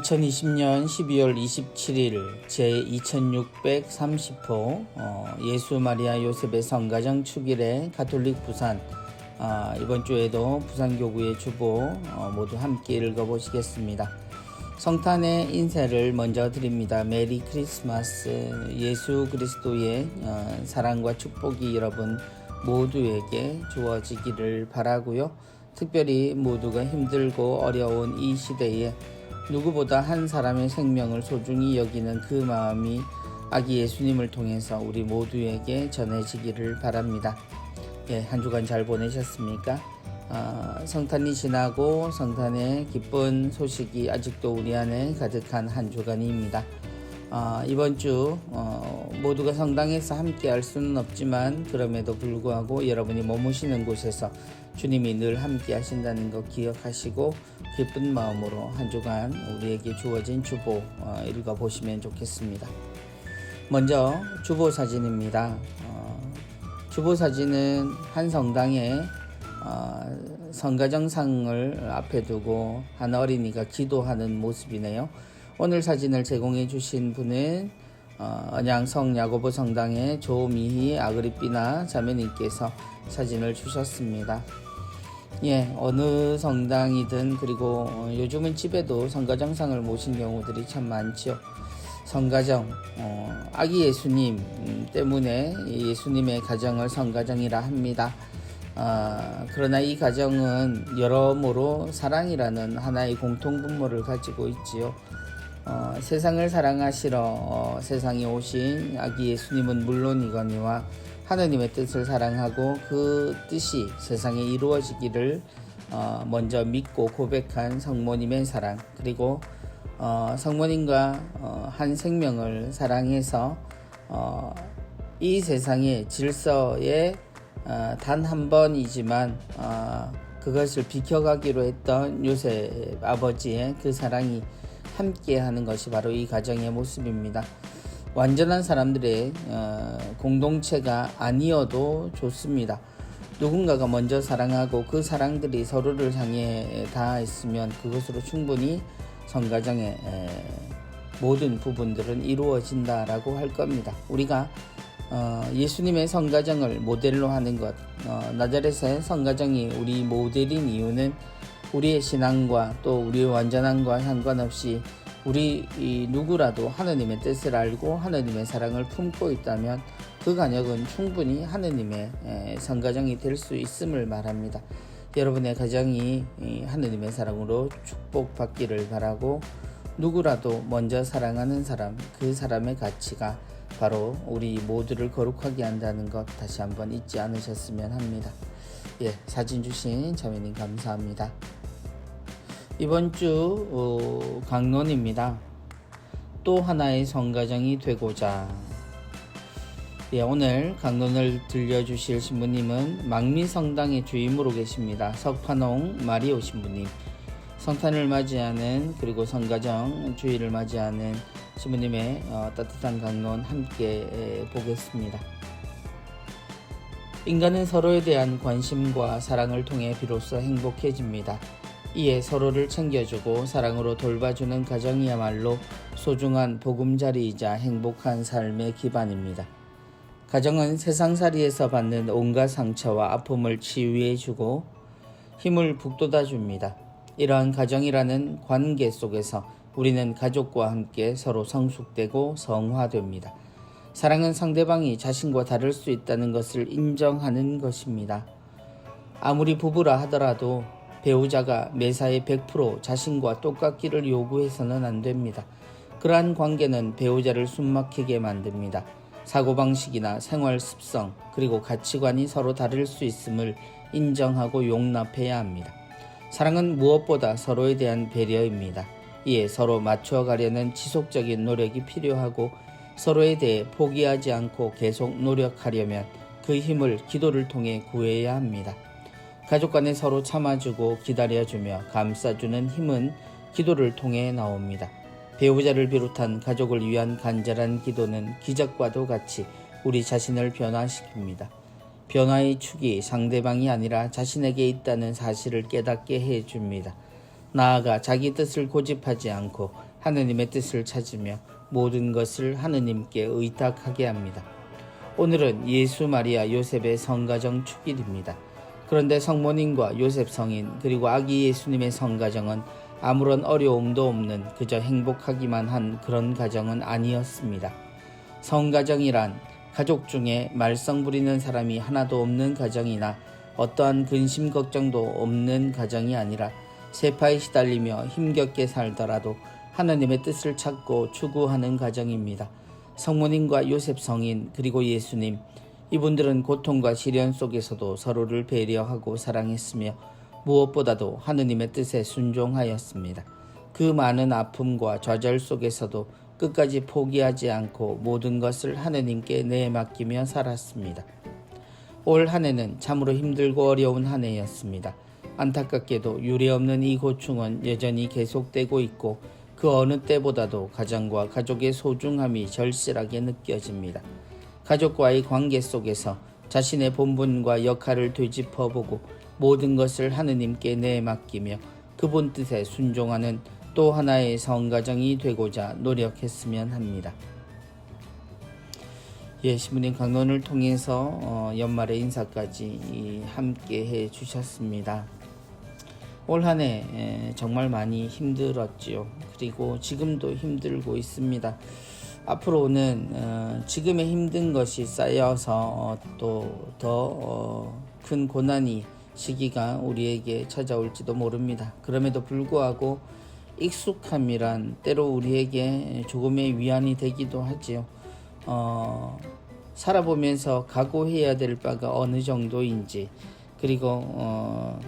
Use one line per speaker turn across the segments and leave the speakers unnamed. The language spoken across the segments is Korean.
2020년 12월 27일 제2630호 예수 마리아 요셉의 성가정 축일의 가톨릭 부산, 이번 주에도 부산교구의 주보 모두 함께 읽어보시겠습니다. 성탄의 인사를 먼저 드립니다. 메리 크리스마스. 예수 그리스도의 사랑과 축복이 여러분 모두에게 주어지기를 바라고요. 특별히 모두가 힘들고 어려운 이 시대에 누구보다 한 사람의 생명을 소중히 여기는 그 마음이 아기 예수님을 통해서 우리 모두에게 전해지기를 바랍니다. 한 주간 잘 보내셨습니까? 성탄이 지나고 성탄의 기쁜 소식이 아직도 우리 안에 가득한 한 주간입니다. 이번 주 모두가 성당에서 함께 할 수는 없지만 그럼에도 불구하고 여러분이 머무시는 곳에서 주님이 늘 함께 하신다는 것 기억하시고 기쁜 마음으로 한 주간 우리에게 주어진 주보 읽어보시면 좋겠습니다. 먼저 주보 사진입니다. 주보 사진은 한 성당에 성가정상을 앞에 두고 한 어린이가 기도하는 모습이네요. 오늘 사진을 제공해 주신 분은 언양 성야고보 성당의 조미희 아그리피나 자매님께서 사진을 주셨습니다. 어느 성당이든 그리고 요즘은 집에도 성가정상을 모신 경우들이 참 많죠. 성가정, 아기 예수님 때문에 예수님의 가정을 성가정이라 합니다. 그러나 이 가정은 여러모로 사랑이라는 하나의 공통분모를 가지고 있지요. 세상을 사랑하시러 세상에 오신 아기 예수님은 물론이거니와 하느님의 뜻을 사랑하고 그 뜻이 세상에 이루어지기를 먼저 믿고 고백한 성모님의 사랑, 그리고 성모님과 한 생명을 사랑해서 이 세상의 질서에 단 한 번이지만 그것을 비켜가기로 했던 요셉 아버지의 그 사랑이 함께하는 것이 바로 이 가정의 모습입니다. 완전한 사람들의 공동체가 아니어도 좋습니다. 누군가가 먼저 사랑하고 그 사랑들이 서로를 향해 닿아있으면 그것으로 충분히 성가정의 모든 부분들은 이루어진다라고 할 겁니다. 우리가 예수님의 성가정을 모델로 하는 것, 나자렛의 성가정이 우리 모델인 이유는 우리의 신앙과 또 우리의 완전함과 상관없이 우리 누구라도 하느님의 뜻을 알고 하느님의 사랑을 품고 있다면 그 가정은 충분히 하느님의 성가정이 될 수 있음을 말합니다. 여러분의 가정이 하느님의 사랑으로 축복받기를 바라고, 누구라도 먼저 사랑하는 사람, 그 사람의 가치가 바로 우리 모두를 거룩하게 한다는 것 다시 한번 잊지 않으셨으면 합니다. 사진 주신 자매님 감사합니다. 이번 주 강론입니다. 또 하나의 성가정이 되고자. 오늘 강론을 들려주실 신부님은 망미성당의 주임으로 계십니다. 석판홍 마리오 신부님. 성탄을 맞이하는 그리고 성가정 주일을 맞이하는 신부님의 따뜻한 강론 함께 보겠습니다. 인간은 서로에 대한 관심과 사랑을 통해 비로소 행복해집니다. 이에 서로를 챙겨주고 사랑으로 돌봐주는 가정이야말로 소중한 보금자리이자 행복한 삶의 기반입니다. 가정은 세상살이에서 받는 온갖 상처와 아픔을 치유해주고 힘을 북돋아줍니다. 이러한 가정이라는 관계 속에서 우리는 가족과 함께 서로 성숙되고 성화됩니다. 사랑은 상대방이 자신과 다를 수 있다는 것을 인정하는 것입니다. 아무리 부부라 하더라도 배우자가 매사에 100% 자신과 똑같기를 요구해서는 안 됩니다. 그러한 관계는 배우자를 숨막히게 만듭니다. 사고방식이나 생활 습성 그리고 가치관이 서로 다를 수 있음을 인정하고 용납해야 합니다. 사랑은 무엇보다 서로에 대한 배려입니다. 이에 서로 맞춰가려는 지속적인 노력이 필요하고 서로에 대해 포기하지 않고 계속 노력하려면 그 힘을 기도를 통해 구해야 합니다. 가족 간에 서로 참아주고 기다려주며 감싸주는 힘은 기도를 통해 나옵니다. 배우자를 비롯한 가족을 위한 간절한 기도는 기적과도 같이 우리 자신을 변화시킵니다. 변화의 축이 상대방이 아니라 자신에게 있다는 사실을 깨닫게 해줍니다. 나아가 자기 뜻을 고집하지 않고 하느님의 뜻을 찾으며 모든 것을 하느님께 의탁하게 합니다. 오늘은 예수, 마리아, 요셉의 성가정 축일입니다. 그런데 성모님과 요셉 성인 그리고 아기 예수님의 성가정은 아무런 어려움도 없는 그저 행복하기만 한 그런 가정은 아니었습니다. 성가정이란 가족 중에 말썽 부리는 사람이 하나도 없는 가정이나 어떠한 근심 걱정도 없는 가정이 아니라 세파에 시달리며 힘겹게 살더라도 하나님의 뜻을 찾고 추구하는 가정입니다. 성모님과 요셉 성인 그리고 예수님, 이분들은 고통과 시련 속에서도 서로를 배려하고 사랑했으며 무엇보다도 하느님의 뜻에 순종하였습니다. 그 많은 아픔과 좌절 속에서도 끝까지 포기하지 않고 모든 것을 하느님께 내맡기며 살았습니다. 올 한 해는 참으로 힘들고 어려운 한 해였습니다. 안타깝게도 유례없는 이 고충은 여전히 계속되고 있고 그 어느 때보다도 가정과 가족의 소중함이 절실하게 느껴집니다. 가족과의 관계 속에서 자신의 본분과 역할을 되짚어보고 모든 것을 하느님께 내맡기며 그분 뜻에 순종하는 또 하나의 성가정이 되고자 노력했으면 합니다. 신부님 강론을 통해서 연말의 인사까지 함께 해 주셨습니다. 올 한 해 정말 많이 힘들었지요. 그리고 지금도 힘들고 있습니다. 앞으로는 지금의 힘든 것이 쌓여서 또 더 큰 고난이 시기가 우리에게 찾아올지도 모릅니다. 그럼에도 불구하고 익숙함이란 때로 우리에게 조금의 위안이 되기도 하지요. 살아보면서 각오해야 될 바가 어느 정도인지, 그리고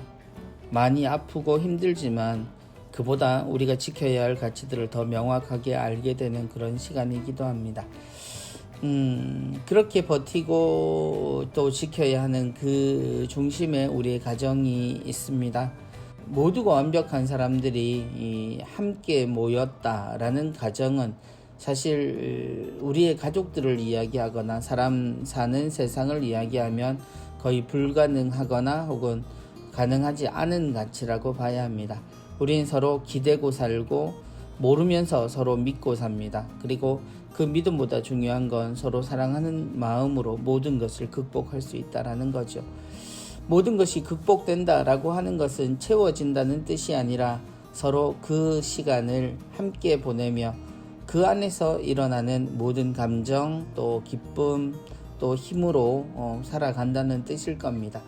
많이 아프고 힘들지만 그보다 우리가 지켜야 할 가치들을 더 명확하게 알게 되는 그런 시간이기도 합니다. 그렇게 버티고 또 지켜야 하는 그 중심에 우리의 가정이 있습니다. 모두가 완벽한 사람들이 함께 모였다라는 가정은 사실 우리의 가족들을 이야기하거나 사람 사는 세상을 이야기하면 거의 불가능하거나 혹은 가능하지 않은 가치라고 봐야 합니다. 우린 서로 기대고 살고 모르면서 서로 믿고 삽니다. 그리고 그 믿음보다 중요한 건 서로 사랑하는 마음으로 모든 것을 극복할 수 있다는 거죠. 모든 것이 극복된다라고 하는 것은 채워진다는 뜻이 아니라 서로 그 시간을 함께 보내며 그 안에서 일어나는 모든 감정, 또 기쁨, 또 힘으로 살아간다는 뜻일 겁니다.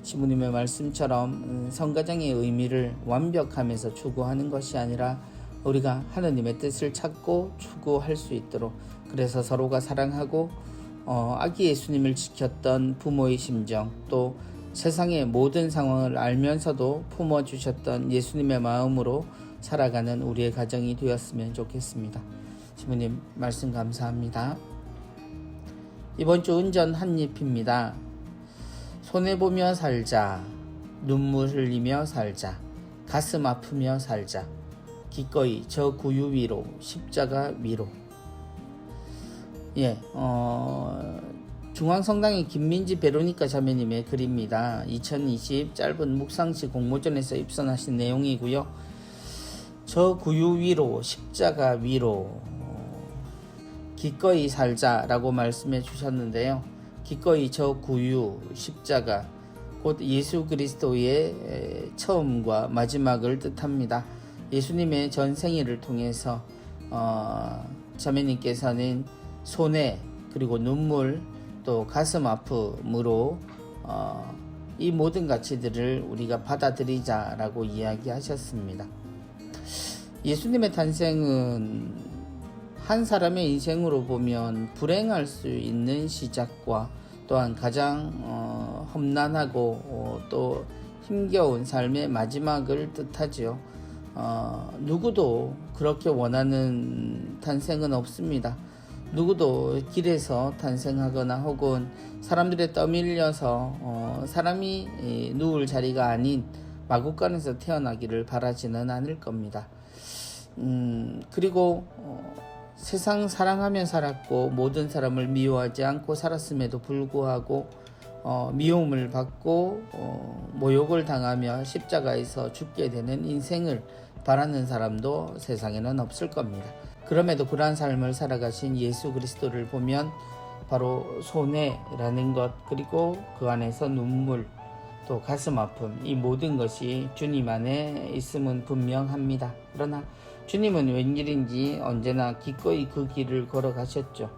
시부님의 말씀처럼 성가정의 의미를 완벽하면서 추구하는 것이 아니라 우리가 하느님의 뜻을 찾고 추구할 수 있도록, 그래서 서로가 사랑하고 아기 예수님을 지켰던 부모의 심정, 또 세상의 모든 상황을 알면서도 품어주셨던 예수님의 마음으로 살아가는 우리의 가정이 되었으면 좋겠습니다. 시부님 말씀 감사합니다. 이번 주 은전 한입입니다. 손해보며 살자, 눈물 흘리며 살자, 가슴 아프며 살자, 기꺼이 저 구유 위로, 십자가 위로. 중앙성당의 김민지 베로니카 자매님의 글입니다. 2020 짧은 묵상시 공모전에서 입선하신 내용이고요. 저 구유 위로, 십자가 위로, 기꺼이 살자라고 말씀해 주셨는데요. 기꺼이 저 구유, 십자가, 곧 예수 그리스도의 처음과 마지막을 뜻합니다. 예수님의 전생애를 통해서 자매님께서는 손해, 그리고 눈물, 또 가슴 아픔으로 이 모든 가치들을 우리가 받아들이자라고 이야기하셨습니다. 예수님의 탄생은 한 사람의 인생으로 보면 불행할 수 있는 시작과 또한 가장 험난하고 또 힘겨운 삶의 마지막을 뜻하지요. 누구도 그렇게 원하는 탄생은 없습니다. 누구도 길에서 탄생하거나 혹은 사람들에 떠밀려서 사람이 누울 자리가 아닌 마구간에서 태어나기를 바라지는 않을 겁니다. 그리고 세상 사랑하며 살았고 모든 사람을 미워하지 않고 살았음에도 불구하고 미움을 받고 모욕을 당하며 십자가에서 죽게 되는 인생을 바라는 사람도 세상에는 없을 겁니다. 그럼에도 그러한 삶을 살아가신 예수 그리스도를 보면 바로 손해라는 것, 그리고 그 안에서 눈물, 또 가슴 아픔, 이 모든 것이 주님 안에 있음은 분명합니다. 그러나 주님은 웬일인지 언제나 기꺼이 그 길을 걸어가셨죠.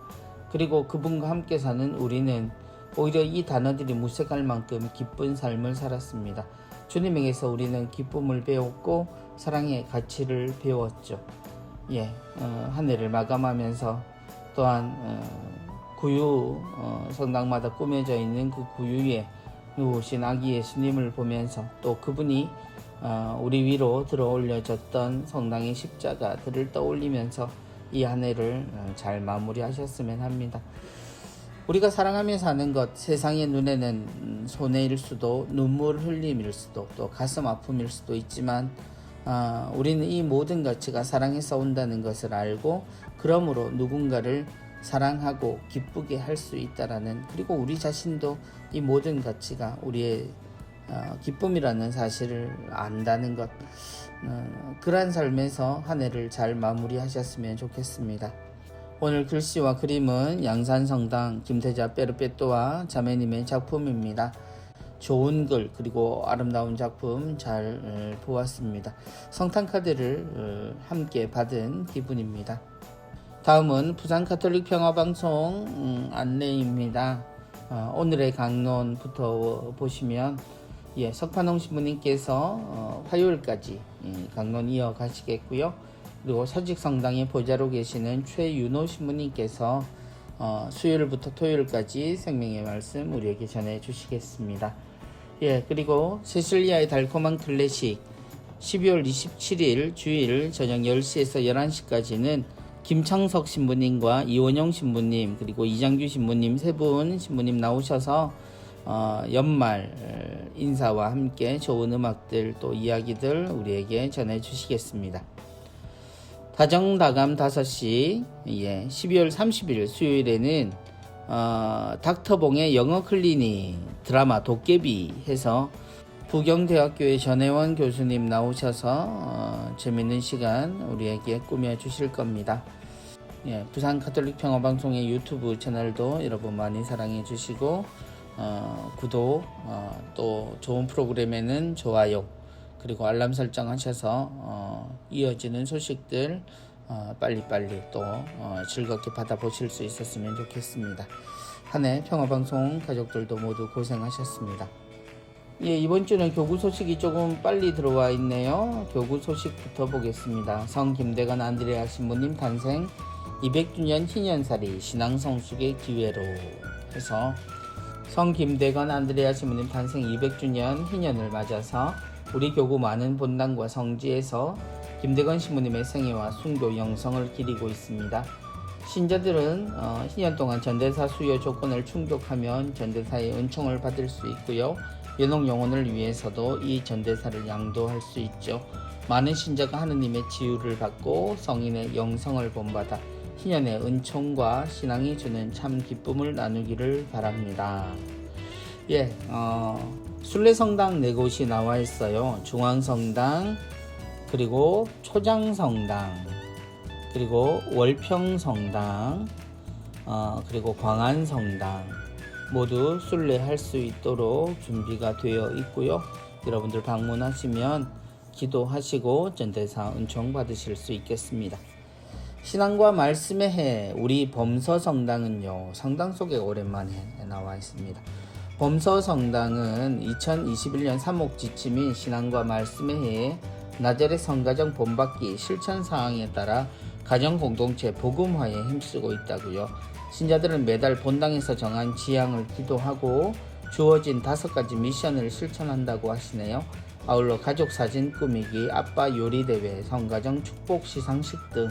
그리고 그분과 함께 사는 우리는 오히려 이 단어들이 무색할 만큼 기쁜 삶을 살았습니다. 주님에게서 우리는 기쁨을 배웠고 사랑의 가치를 배웠죠. 한 해를 마감하면서 또한 구유 성당마다 꾸며져 있는 그 구유에 누우신 아기 예수님을 보면서 또 그분이 우리 위로 들어 올려졌던 성당의 십자가들을 떠올리면서 이 한 해를 잘 마무리하셨으면 합니다. 우리가 사랑하며 사는 것, 세상의 눈에는 손해일 수도, 눈물 흘림일 수도, 또 가슴 아픔일 수도 있지만 우리는 이 모든 가치가 사랑에서 온다는 것을 알고, 그러므로 누군가를 사랑하고 기쁘게 할 수 있다라는, 그리고 우리 자신도 이 모든 가치가 우리의 기쁨이라는 사실을 안다는 것, 그러한 삶에서 한 해를 잘 마무리하셨으면 좋겠습니다. 오늘 글씨와 그림은 양산성당 김태자 페르페토아 자매님의 작품입니다. 좋은 글, 그리고 아름다운 작품 잘 보았습니다. 성탄카드를 함께 받은 기분입니다. 다음은 부산 가톨릭 평화방송 안내입니다. 오늘의 강론부터 보시면 석판홍 신부님께서 화요일까지 강론 이어가시겠고요. 그리고 사직성당의 보좌로 계시는 최윤호 신부님께서 수요일부터 토요일까지 생명의 말씀 우리에게 전해 주시겠습니다. 그리고 세실리아의 달콤한 클래식 12월 27일 주일 저녁 10시에서 11시까지는 김창석 신부님과 이원영 신부님, 그리고 이장규 신부님 세 분 신부님 나오셔서 연말 인사와 함께 좋은 음악들 또 이야기들 우리에게 전해 주시겠습니다. 다정다감 5시 12월 30일 수요일에는 닥터봉의 영어 클리닉 드라마 도깨비 해서 부경대학교의 전혜원 교수님 나오셔서 재밌는 시간 우리에게 꾸며주실 겁니다. 부산 가톨릭 평화방송의 유튜브 채널도 여러분 많이 사랑해 주시고 구독, 또 좋은 프로그램에는 좋아요, 그리고 알람 설정 하셔서 이어지는 소식들 빨리빨리 또 즐겁게 받아보실 수 있었으면 좋겠습니다. 한 해 평화방송 가족들도 모두 고생하셨습니다. 이번 주는 교구 소식이 조금 빨리 들어와 있네요. 교구 소식부터 보겠습니다. 성 김대건 안드레아 신부님 탄생 200주년 희년살이 신앙 성숙의 기회로 해서 성 김대건 안드레아 신부님 탄생 200주년 희년을 맞아서 우리 교구 많은 본당과 성지에서 김대건 신부님의 생애와 순교 영성을 기리고 있습니다. 신자들은 희년 동안 전대사 수요 조건을 충족하면 전대사의 은총을 받을 수 있고요. 연옥 영혼을 위해서도 이 전대사를 양도할 수 있죠. 많은 신자가 하느님의 지유를 받고 성인의 영성을 본받아 희년의 은총과 신앙이 주는 참 기쁨을 나누기를 바랍니다. 순례성당 4곳이 나와 있어요. 중앙성당, 그리고 초장성당, 그리고 월평성당, 그리고 광안성당 모두 순례할 수 있도록 준비가 되어 있고요. 여러분들 방문하시면 기도하시고 전대사 은총 받으실 수 있겠습니다. 신앙과 말씀의 해 우리 범서성당은요, 성당 속에 오랜만에 나와 있습니다. 범서성당은 2021년 3목 지침인 신앙과 말씀의 해에 나자렛 성가정 본받기 실천사항에 따라 가정공동체 복음화에 힘쓰고 있다고요. 신자들은 매달 본당에서 정한 지향을 기도하고 주어진 5가지 미션을 실천한다고 하시네요. 아울러 가족사진 꾸미기, 아빠 요리대회, 성가정 축복 시상식 등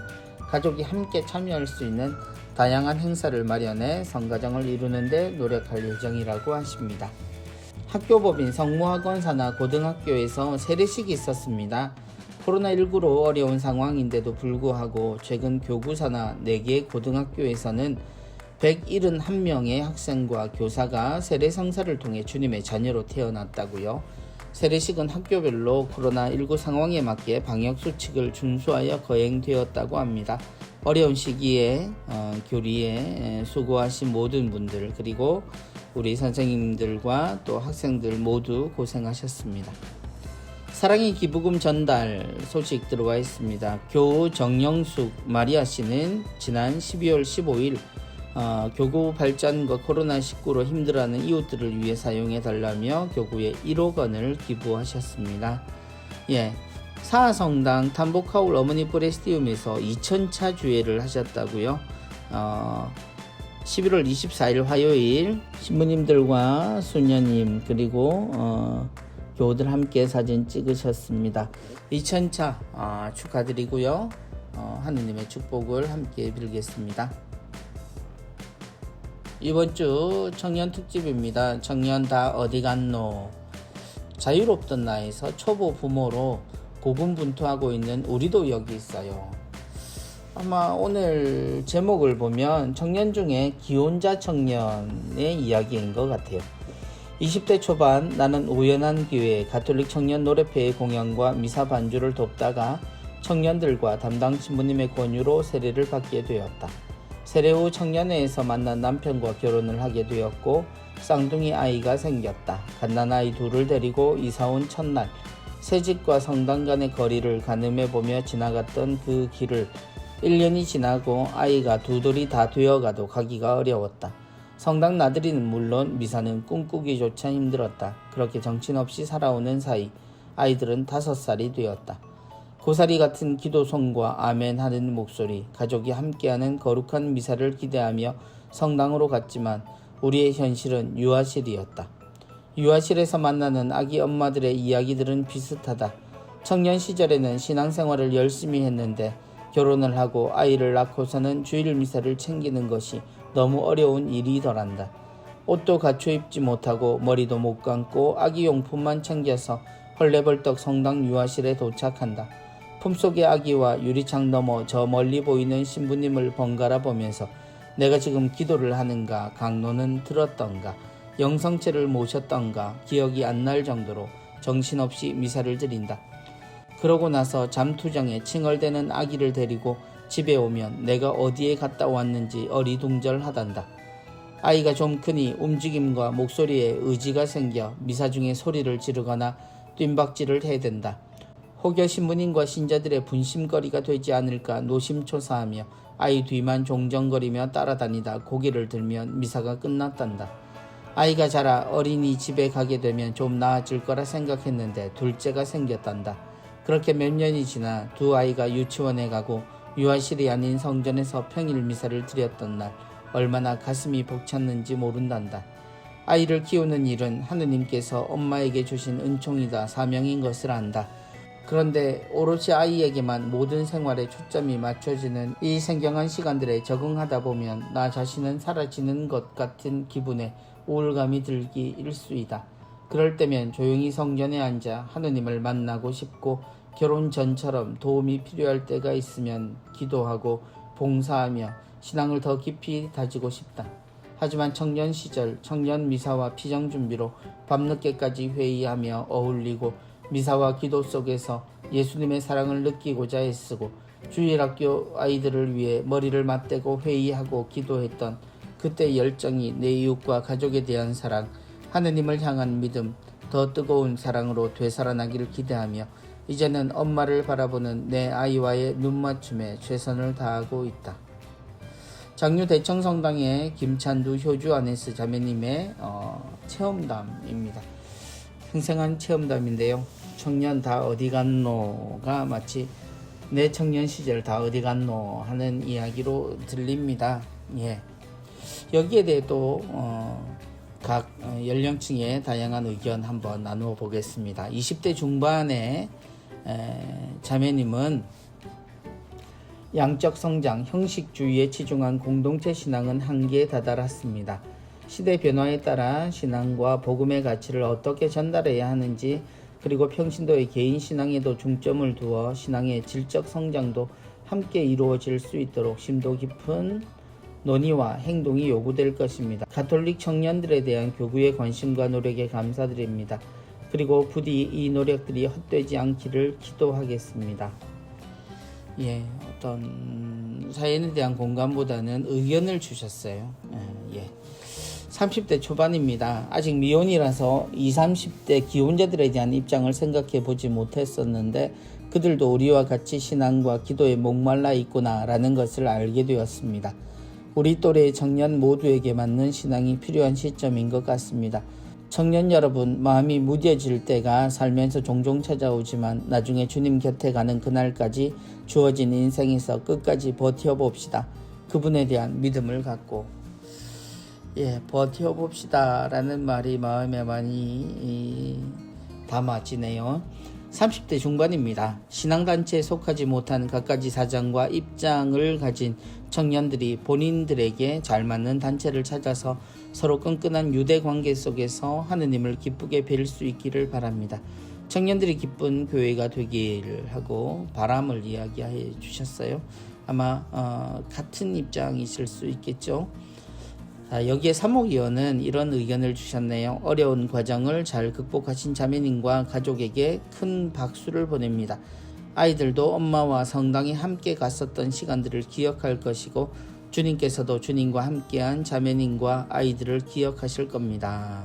가족이 함께 참여할 수 있는 다양한 행사를 마련해 성가정을 이루는 데 노력할 예정이라고 하십니다. 학교법인 성모학원 산하 고등학교에서 세례식이 있었습니다. 코로나19로 어려운 상황인데도 불구하고 최근 교구 산하 4개 고등학교에서는 171명의 학생과 교사가 세례 성사를 통해 주님의 자녀로 태어났다고요. 세례식은 학교별로 코로나19 상황에 맞게 방역수칙을 준수하여 거행되었다고 합니다. 어려운 시기에 교리에 수고하신 모든 분들, 그리고 우리 선생님들과 또 학생들 모두 고생하셨습니다. 사랑의 기부금 전달 소식 들어와 있습니다. 교우 정영숙 마리아 씨는 지난 12월 15일 교구 발전과 코로나19로 힘들어하는 이웃들을 위해 사용해 달라며 교구에 1억 원을 기부하셨습니다. 사하성당 탄복하울 어머니 프레스티움에서 2000차 주회를 하셨다고요. 11월 24일 화요일 신부님들과 수녀님 그리고 교우들 함께 사진 찍으셨습니다. 2000차 축하드리고요. 하느님의 축복을 함께 빌겠습니다. 이번 주 청년 특집입니다. 청년 다 어디 갔노? 자유롭던 나이에서 초보 부모로 고군분투하고 있는 우리도 여기 있어요. 아마 오늘 제목을 보면 청년 중에 기혼자 청년의 이야기인 것 같아요. 20대 초반 나는 우연한 기회에 가톨릭 청년 노래회의 공연과 미사 반주를 돕다가 청년들과 담당 신부님의 권유로 세례를 받게 되었다. 세례 후 청년회에서 만난 남편과 결혼을 하게 되었고 쌍둥이 아이가 생겼다. 갓난아이 둘을 데리고 이사온 첫날 새집과 성당 간의 거리를 가늠해보며 지나갔던 그 길을 1년이 지나고 아이가 두 돌이 다 되어가도 가기가 어려웠다. 성당 나들이는 물론 미사는 꿈꾸기조차 힘들었다. 그렇게 정신없이 살아오는 사이 아이들은 5살이 되었다. 고사리 같은 기도송과 아멘 하는 목소리, 가족이 함께하는 거룩한 미사를 기대하며 성당으로 갔지만 우리의 현실은 유아실이었다. 유아실에서 만나는 아기 엄마들의 이야기들은 비슷하다. 청년 시절에는 신앙생활을 열심히 했는데 결혼을 하고 아이를 낳고서는 주일 미사를 챙기는 것이 너무 어려운 일이더란다. 옷도 갖춰 입지 못하고 머리도 못 감고 아기 용품만 챙겨서 헐레벌떡 성당 유아실에 도착한다. 품속의 아기와 유리창 너머 저 멀리 보이는 신부님을 번갈아 보면서 내가 지금 기도를 하는가, 강론은 들었던가, 영성체를 모셨던가 기억이 안 날 정도로 정신없이 미사를 드린다. 그러고 나서 잠투정에 칭얼대는 아기를 데리고 집에 오면 내가 어디에 갔다 왔는지 어리둥절하단다. 아이가 좀 크니 움직임과 목소리에 의지가 생겨 미사 중에 소리를 지르거나 뜀박질을 해댄다. 혹여 신부님과 신자들의 분심거리가 되지 않을까 노심초사하며 아이 뒤만 종정거리며 따라다니다 고개를 들면 미사가 끝났단다. 아이가 자라 어린이 집에 가게 되면 좀 나아질 거라 생각했는데 둘째가 생겼단다. 그렇게 몇 년이 지나 두 아이가 유치원에 가고 유아실이 아닌 성전에서 평일 미사를 드렸던 날 얼마나 가슴이 벅찼는지 모른단다. 아이를 키우는 일은 하느님께서 엄마에게 주신 은총이다 사명인 것을 안다. 그런데 오롯이 아이에게만 모든 생활에 초점이 맞춰지는 이 생경한 시간들에 적응하다 보면 나 자신은 사라지는 것 같은 기분에 우울감이 들기 일쑤이다. 그럴 때면 조용히 성전에 앉아 하느님을 만나고 싶고 결혼 전처럼 도움이 필요할 때가 있으면 기도하고 봉사하며 신앙을 더 깊이 다지고 싶다. 하지만 청년 시절 청년 미사와 피정 준비로 밤늦게까지 회의하며 어울리고 미사와 기도 속에서 예수님의 사랑을 느끼고자 애쓰고 주일학교 아이들을 위해 머리를 맞대고 회의하고 기도했던 그때 열정이 내 이웃과 가족에 대한 사랑, 하느님을 향한 믿음, 더 뜨거운 사랑으로 되살아나기를 기대하며 이제는 엄마를 바라보는 내 아이와의 눈맞춤에 최선을 다하고 있다. 장류 대청성당의 김찬두 효주 아네스 자매님의 체험담입니다. 생생한 체험담인데요. 청년 다 어디 갔노가 마치 내 청년 시절 다 어디 갔노 하는 이야기로 들립니다. 여기에 대해 또 각 연령층의 다양한 의견 한번 나누어 보겠습니다. 20대 중반의 자매님은 양적 성장, 형식주의에 치중한 공동체 신앙은 한계에 다다랐습니다. 시대 변화에 따라 신앙과 복음의 가치를 어떻게 전달해야 하는지, 그리고 평신도의 개인 신앙에도 중점을 두어 신앙의 질적 성장도 함께 이루어질 수 있도록 심도 깊은 논의와 행동이 요구될 것입니다. 가톨릭 청년들에 대한 교구의 관심과 노력에 감사드립니다. 그리고 부디 이 노력들이 헛되지 않기를 기도하겠습니다. 예, 어떤 사연에 대한 공감보다는 의견을 주셨어요. 30대 초반입니다. 아직 미혼이라서 20, 30대 기혼자들에 대한 입장을 생각해 보지 못했었는데 그들도 우리와 같이 신앙과 기도에 목말라 있구나라는 것을 알게 되었습니다. 우리 또래의 청년 모두에게 맞는 신앙이 필요한 시점인 것 같습니다. 청년 여러분, 마음이 무뎌질 때가 살면서 종종 찾아오지만 나중에 주님 곁에 가는 그날까지 주어진 인생에서 끝까지 버텨봅시다. 그분에 대한 믿음을 갖고 버텨봅시다 라는 말이 마음에 많이 담아지네요. 30대 중반입니다. 신앙단체에 속하지 못한 갖가지 사정과 입장을 가진 청년들이 본인들에게 잘 맞는 단체를 찾아서 서로 끈끈한 유대관계 속에서 하느님을 기쁘게 뵐 수 있기를 바랍니다. 청년들이 기쁜 교회가 되기를 하고 바람을 이야기해 주셨어요. 아마 같은 입장이실 수 있겠죠. 여기에 사목위원은 이런 의견을 주셨네요. 어려운 과정을 잘 극복하신 자매님과 가족에게 큰 박수를 보냅니다. 아이들도 엄마와 성당에 함께 갔었던 시간들을 기억할 것이고 주님께서도 주님과 함께한 자매님과 아이들을 기억하실 겁니다.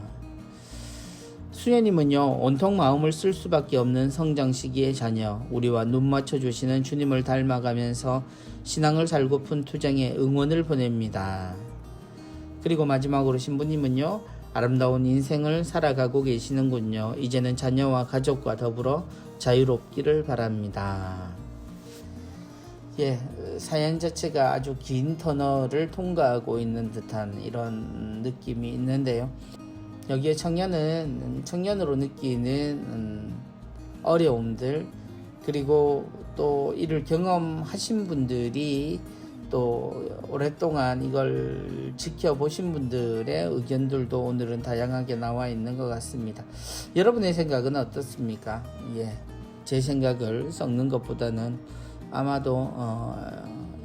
수녀님은요, 온통 마음을 쓸 수밖에 없는 성장 시기의 자녀, 우리와 눈 맞춰주시는 주님을 닮아가면서 신앙을 살고픈 투쟁에 응원을 보냅니다. 그리고 마지막으로 신부님은요, 아름다운 인생을 살아가고 계시는군요. 이제는 자녀와 가족과 더불어 자유롭기를 바랍니다. 사연 자체가 아주 긴 터널을 통과하고 있는 듯한 이런 느낌이 있는데요. 여기에 청년으로 느끼는 어려움들, 그리고 또 이를 경험하신 분들이 또 오랫동안 이걸 지켜보신 분들의 의견들도 오늘은 다양하게 나와 있는 것 같습니다. 여러분의 생각은 어떻습니까? 제 생각을 섞는 것보다는 아마도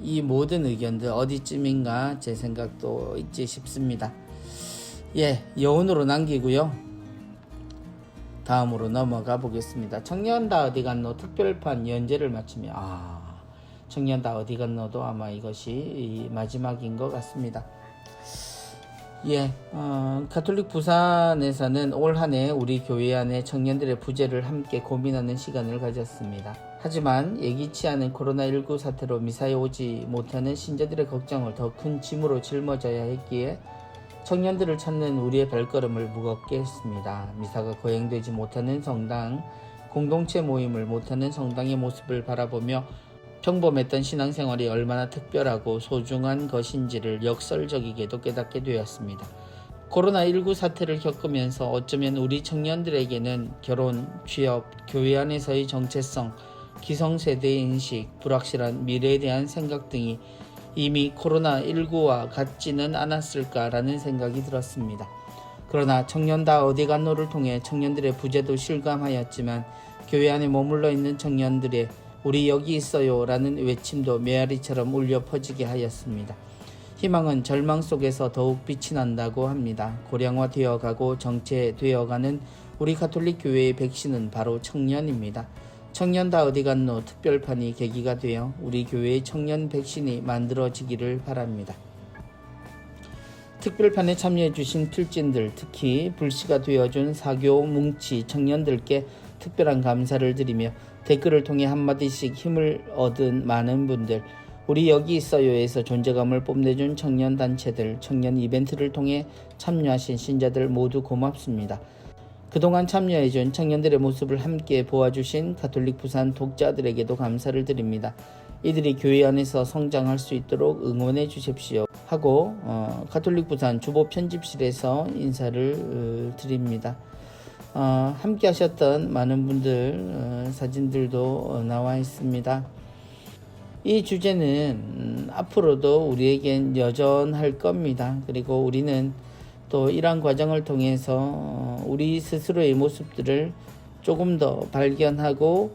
이 모든 의견들 어디쯤인가 제 생각도 있지 싶습니다. 여운으로 남기고요. 다음으로 넘어가 보겠습니다. 청년 다 어디 갔노 특별판 연재를 마치며 청년 다 어디 갔노도 아마 이것이 마지막인 것 같습니다. 가톨릭 부산에서는 올 한 해 우리 교회 안에 청년들의 부재를 함께 고민하는 시간을 가졌습니다. 하지만 예기치 않은 코로나19 사태로 미사에 오지 못하는 신자들의 걱정을 더 큰 짐으로 짊어져야 했기에 청년들을 찾는 우리의 발걸음을 무겁게 했습니다. 미사가 거행되지 못하는 성당, 공동체 모임을 못하는 성당의 모습을 바라보며 평범했던 신앙생활이 얼마나 특별하고 소중한 것인지를 역설적이게도 깨닫게 되었습니다. 코로나19 사태를 겪으면서 어쩌면 우리 청년들에게는 결혼, 취업, 교회 안에서의 정체성, 기성세대의 인식, 불확실한 미래에 대한 생각 등이 이미 코로나19와 같지는 않았을까라는 생각이 들었습니다. 그러나 청년 다 어디 갔노를 통해 청년들의 부재도 실감하였지만 교회 안에 머물러 있는 청년들의 우리 여기 있어요 라는 외침도 메아리처럼 울려 퍼지게 하였습니다. 희망은 절망 속에서 더욱 빛이 난다고 합니다. 고령화되어 가고 정체되어가는 우리 가톨릭 교회의 백신은 바로 청년입니다. 청년 다 어디 갔노 특별판이 계기가 되어 우리 교회의 청년 백신이 만들어지기를 바랍니다. 특별판에 참여해주신 필진들, 특히 불씨가 되어준 사교 뭉치 청년들께 특별한 감사를 드리며 댓글을 통해 한마디씩 힘을 얻은 많은 분들, 우리 여기 있어요에서 존재감을 뽐내준 청년단체들, 청년 이벤트를 통해 참여하신 신자들 모두 고맙습니다. 그동안 참여해준 청년들의 모습을 함께 보아주신 가톨릭 부산 독자들에게도 감사를 드립니다. 이들이 교회 안에서 성장할 수 있도록 응원해 주십시오 하고 가톨릭 부산 주보 편집실에서 인사를 드립니다. 함께 하셨던 많은 분들 사진들도 나와 있습니다. 이 주제는 앞으로도 우리에겐 여전할 겁니다. 그리고 우리는 또 이러한 과정을 통해서 우리 스스로의 모습들을 조금 더 발견하고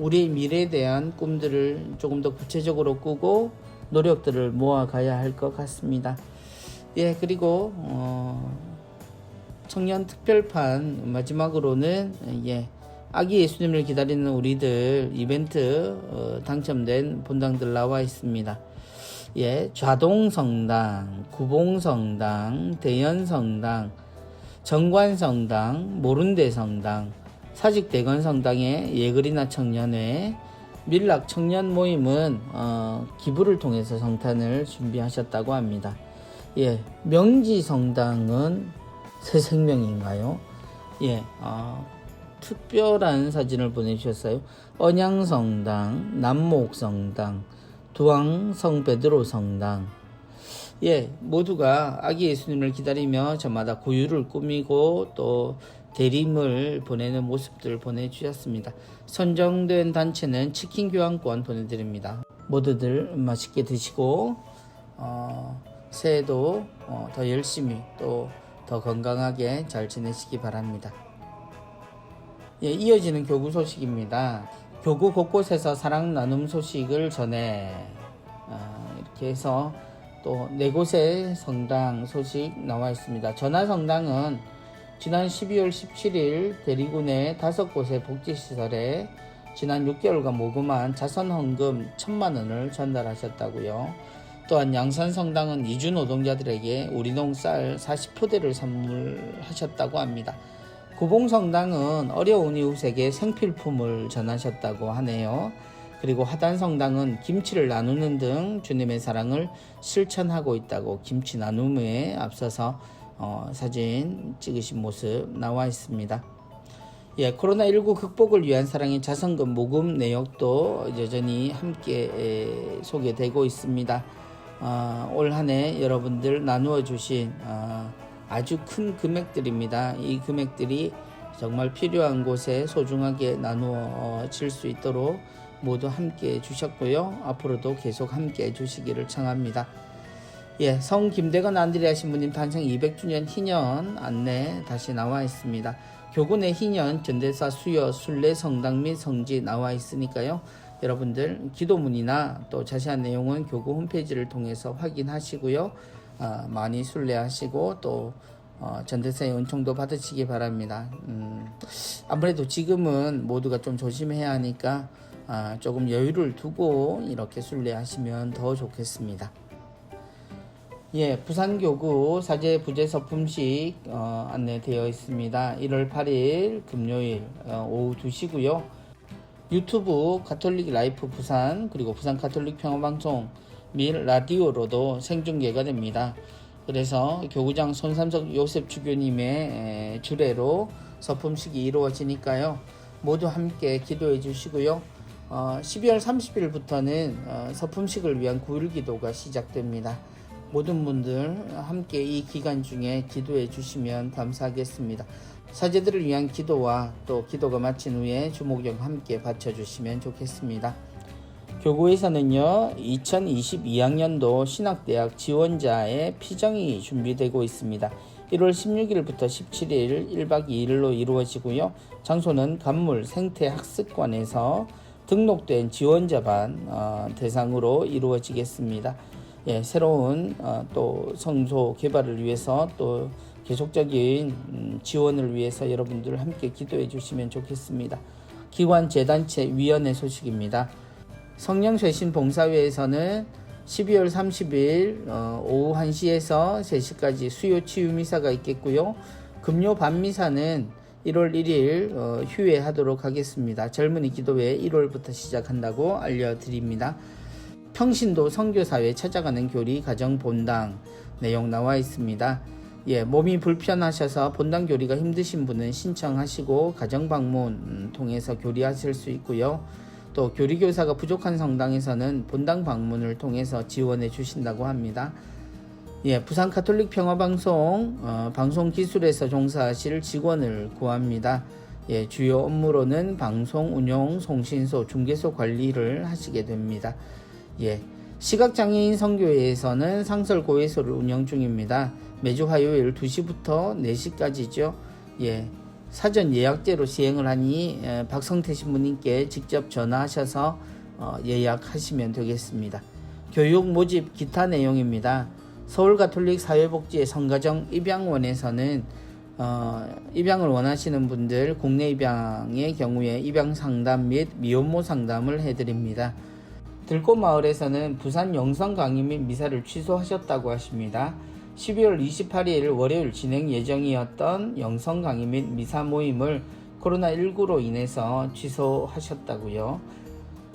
우리의 미래에 대한 꿈들을 조금 더 구체적으로 꾸고 노력들을 모아가야 할 것 같습니다. 그리고 청년 특별판 마지막으로는 아기 예수님을 기다리는 우리들 이벤트 당첨된 본당들 나와 있습니다. 좌동성당, 구봉성당, 대연성당, 정관성당, 모른대성당, 사직대건성당의 예그리나 청년회, 밀락 청년 모임은 기부를 통해서 성탄을 준비하셨다고 합니다. 명지성당은 새 생명인가요? 특별한 사진을 보내주셨어요. 언양성당, 남목성당, 두왕성베드로성당. 모두가 아기 예수님을 기다리며 저마다 고유를 꾸미고 또 대림을 보내는 모습들을 보내주셨습니다. 선정된 단체는 치킨 교환권 보내드립니다. 모두들 맛있게 드시고 새해도 더 열심히 또 더 건강하게 잘 지내시기 바랍니다. 이어지는 교구 소식입니다. 교구 곳곳에서 사랑 나눔 소식을 전해 이렇게 해서 또 4곳의 성당 소식 나와 있습니다. 전하성당은 지난 12월 17일 대리군의 5곳의 복지시설에 지난 6개월간 모금한 자선헌금 1,000만원을 전달하셨다고요. 또한 양산성당은 이주 노동자들에게 우리농 쌀 40포대를 선물하셨다고 합니다. 구봉성당은 어려운 이웃에게 생필품을 전하셨다고 하네요. 그리고 하단성당은 김치를 나누는 등 주님의 사랑을 실천하고 있다고 김치 나눔에 앞서서 사진 찍으신 모습 나와 있습니다. 코로나19 극복을 위한 사랑의 자선금 모금 내역도 여전히 함께 소개되고 있습니다. 올 한 해 여러분들 나누어 주신 아주 큰 금액들입니다. 이 금액들이 정말 필요한 곳에 소중하게 나누어질 수 있도록 모두 함께 해주셨고요. 앞으로도 계속 함께 해주시기를 청합니다. 성 김대건 안드레아 신부님 탄생 200주년 희년 안내 다시 나와 있습니다. 교군의 희년, 전대사, 수여, 순례, 성당 및 성지 나와 있으니까요. 여러분들 기도문이나 또 자세한 내용은 교구 홈페이지를 통해서 확인하시고요. 많이 순례하시고 또 전대사의 은총도 받으시기 바랍니다. 아무래도 지금은 모두가 좀 조심해야 하니까 조금 여유를 두고 이렇게 순례하시면 더 좋겠습니다. 부산교구 사제 부재 서품식 안내되어 있습니다. 1월 8일 금요일 오후 2시고요. 유튜브 가톨릭 라이프 부산 그리고 부산 가톨릭 평화방송 및 라디오로도 생중계가 됩니다. 그래서 교구장 손삼석 요셉 주교님의 주례로 서품식이 이루어지니까요. 모두 함께 기도해 주시고요. 12월 30일부터는 서품식을 위한 9일 기도가 시작됩니다. 모든 분들 함께 이 기간 중에 기도해 주시면 감사하겠습니다. 사제들을 위한 기도와 또 기도가 마친 후에 주목영 함께 바쳐주시면 좋겠습니다. 교구에서는요 2022학년도 신학대학 지원자의 피정이 준비되고 있습니다. 1월 16일부터 17일 1박 2일로 이루어지고요. 장소는 간물 생태학습관에서 등록된 지원자반 대상으로 이루어지겠습니다. 새로운 또 성소 개발을 위해서 또 계속적인 지원을 위해서 여러분들 함께 기도해 주시면 좋겠습니다. 기관 재단체 위원회 소식입니다. 성령쇄신 봉사회에서는 12월 30일 오후 1시에서 3시까지 수요 치유 미사가 있겠고요. 금요 밤미사는 1월 1일 휴회하도록 하겠습니다. 젊은이 기도회 1월부터 시작한다고 알려드립니다. 평신도 선교사회 찾아가는 교리 가정 본당 내용 나와 있습니다. 몸이 불편하셔서 본당 교리가 힘드신 분은 신청하시고 가정 방문 통해서 교리하실 수 있고요. 또 교리교사가 부족한 성당에서는 본당 방문을 통해서 지원해 주신다고 합니다. 부산 가톨릭 평화방송 방송기술에서 종사하실 직원을 구합니다. 주요 업무로는 방송 운영, 송신소, 중개소 관리를 하시게 됩니다. 시각장애인 선교회에서는 상설고해소를 운영 중입니다. 매주 화요일 2시부터 4시까지죠. 사전 예약제로 시행을 하니 박성태 신부님께 직접 전화하셔서 예약하시면 되겠습니다. 교육 모집 기타 내용입니다. 서울가톨릭 사회복지의 성가정 입양원에서는 입양을 원하시는 분들 국내 입양의 경우에 입양 상담 및 미혼모 상담을 해드립니다. 들꽃마을에서는 부산 영상 강의 및 미사를 취소하셨다고 하십니다. 12월 28일 월요일 진행 예정이었던 영성 강의 및 미사 모임을 코로나19로 인해서 취소하셨다고요.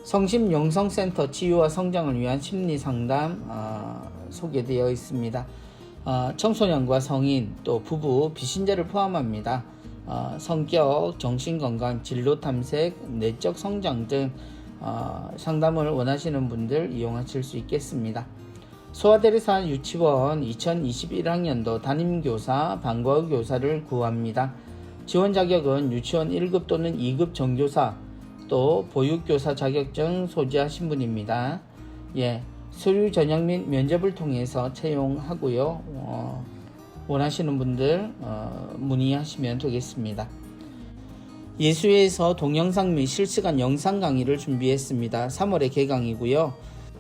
성심 영성센터 치유와 성장을 위한 심리상담 소개되어 있습니다. 청소년과 성인 또 부부, 비신자를 포함합니다. 성격, 정신건강, 진로탐색, 내적 성장 등 상담을 원하시는 분들 이용하실 수 있겠습니다. 소아대리사 유치원 2021학년도 담임교사, 방과후 교사를 구합니다. 지원 자격은 유치원 1급 또는 2급 정교사, 또 보육교사 자격증 소지하신 분입니다. 서류 전형 및 면접을 통해서 채용하고요. 원하시는 분들 문의하시면 되겠습니다. 예수회에서 동영상 및 실시간 영상 강의를 준비했습니다. 3월에 개강이고요.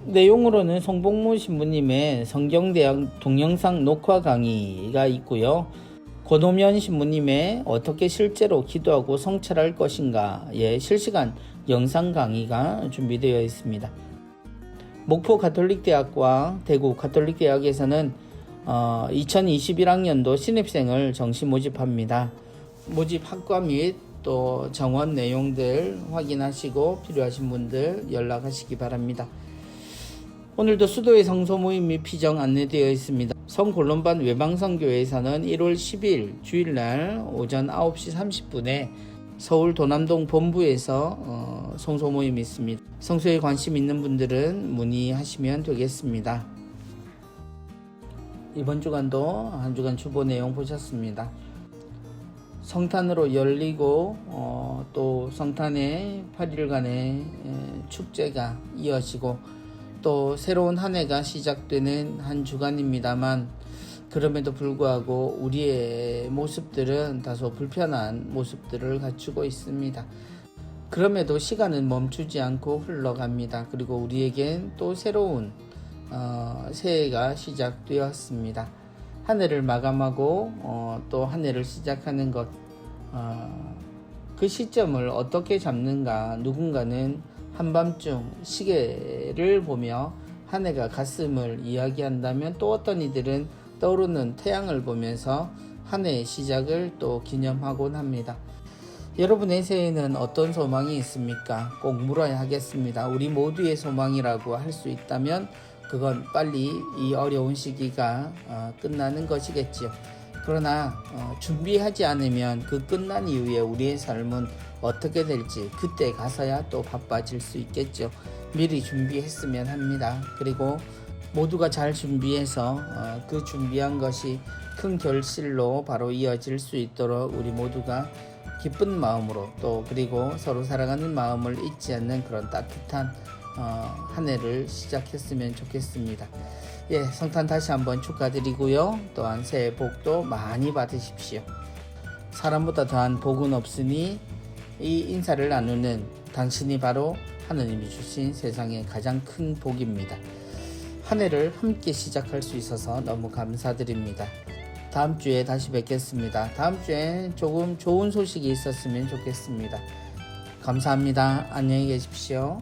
내용으로는 송복무 신부님의 성경대학 동영상 녹화 강의가 있고요. 고노면 신부님의 어떻게 실제로 기도하고 성찰할 것인가의 실시간 영상 강의가 준비되어 있습니다. 목포 가톨릭대학과 대구 가톨릭대학에서는 2021학년도 신입생을 정시 모집합니다. 모집 학과 및 또 정원 내용들 확인하시고 필요하신 분들 연락하시기 바랍니다. 오늘도 수도의 성소 모임 및 피정 안내되어 있습니다. 성골론반 외방선교회에서는 1월 10일 주일날 오전 9시 30분에 서울 도남동 본부에서 성소 모임이 있습니다. 성소에 관심 있는 분들은 문의하시면 되겠습니다. 이번 주간도 한 주간 주보 내용 보셨습니다. 성탄으로 열리고 또 성탄의 8일간의 축제가 이어지고 또 새로운 한 해가 시작되는 한 주간입니다만 그럼에도 불구하고 우리의 모습들은 다소 불편한 모습들을 갖추고 있습니다. 그럼에도 시간은 멈추지 않고 흘러갑니다. 그리고 우리에겐 또 새로운 새해가 시작되었습니다. 한 해를 마감하고 또 한 해를 시작하는 것, 그 시점을 어떻게 잡는가. 누군가는 한밤중 시계를 보며 한 해가 갔음을 이야기한다면 또 어떤 이들은 떠오르는 태양을 보면서 한 해의 시작을 또 기념하곤 합니다. 여러분의 새해에는 어떤 소망이 있습니까? 꼭 물어야 하겠습니다. 우리 모두의 소망이라고 할 수 있다면 그건 빨리 이 어려운 시기가 끝나는 것이겠지요. 그러나 준비하지 않으면 그 끝난 이후에 우리의 삶은 어떻게 될지 그때 가서야 또 바빠질 수 있겠죠. 미리 준비했으면 합니다. 그리고 모두가 잘 준비해서 그 준비한 것이 큰 결실로 바로 이어질 수 있도록 우리 모두가 기쁜 마음으로 또 그리고 서로 사랑하는 마음을 잊지 않는 그런 따뜻한 한 해를 시작했으면 좋겠습니다. 성탄 다시 한번 축하드리고요. 또한 새해 복도 많이 받으십시오. 사람보다 더한 복은 없으니 이 인사를 나누는 당신이 바로 하느님이 주신 세상의 가장 큰 복입니다. 한 해를 함께 시작할 수 있어서 너무 감사드립니다. 다음 주에 다시 뵙겠습니다. 다음 주에 조금 좋은 소식이 있었으면 좋겠습니다. 감사합니다. 안녕히 계십시오.